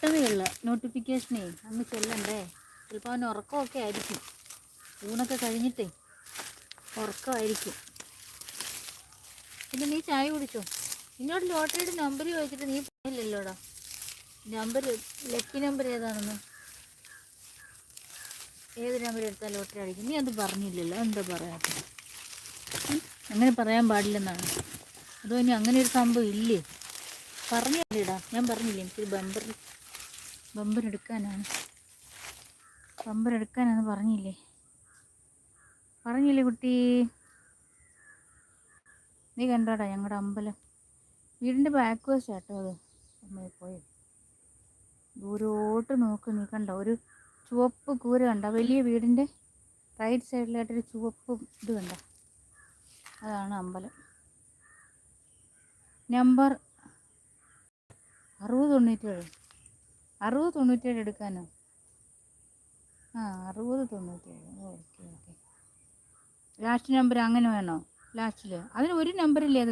പെട്ടെന്നുള്ള നോട്ടിഫിക്കേഷനേ അങ്ങ് ചെല്ലണ്ടേ. ചിലപ്പോൾ അവന് ഉറക്കമൊക്കെ ആയിരിക്കും, ഊണൊക്കെ കഴിഞ്ഞിട്ടേ ഉറക്കമായിരിക്കും. പിന്നെ നീ ചായ കുടിച്ചോ? നിന്നോട് ലോട്ടറിയുടെ നമ്പർ ചോദിച്ചിട്ട് നീ പറഞ്ഞില്ലല്ലോടാ. നമ്പർ ലക്കി നമ്പർ ഏതാണെന്ന്, ഏത് നമ്പർ എടുത്താൽ ലോട്ടറി അടിക്കും നീ അത് പറഞ്ഞില്ലല്ലോ. എന്താ പറയാത്ത? അങ്ങനെ പറയാൻ പാടില്ലെന്നാണ്. അതോ ഇനി അങ്ങനെ ഒരു സംഭവം ഇല്ലേ? പറഞ്ഞില്ലേടാ, ഞാൻ പറഞ്ഞില്ലേ എനിക്കൊരു ബമ്പർ എടുക്കാനാണ് പറഞ്ഞില്ലേ കുട്ടി? നീ കണ്ടോടാ ഞങ്ങളുടെ അമ്പലം? വീടിൻ്റെ ബാക്ക് വശാട്ടോ അത്. അമ്മയെ പോയി ദൂരോട്ട് നോക്ക്, നീ കണ്ടോ ഒരു ചുവപ്പ് കൂര കണ്ട? വലിയ വീടിൻ്റെ റൈറ്റ് സൈഡിലായിട്ടൊരു ചുവപ്പ് ഇത് കണ്ട? അതാണ് അമ്പലം. നമ്പർ 6097 എടുക്കാനോ? 6097. ഓക്കെ. ലാസ്റ്റ് നമ്പർ അങ്ങനെ വേണോ? ലാസ്റ്റിൽ അതിന് ഒരു നമ്പറില്ലേ? അത്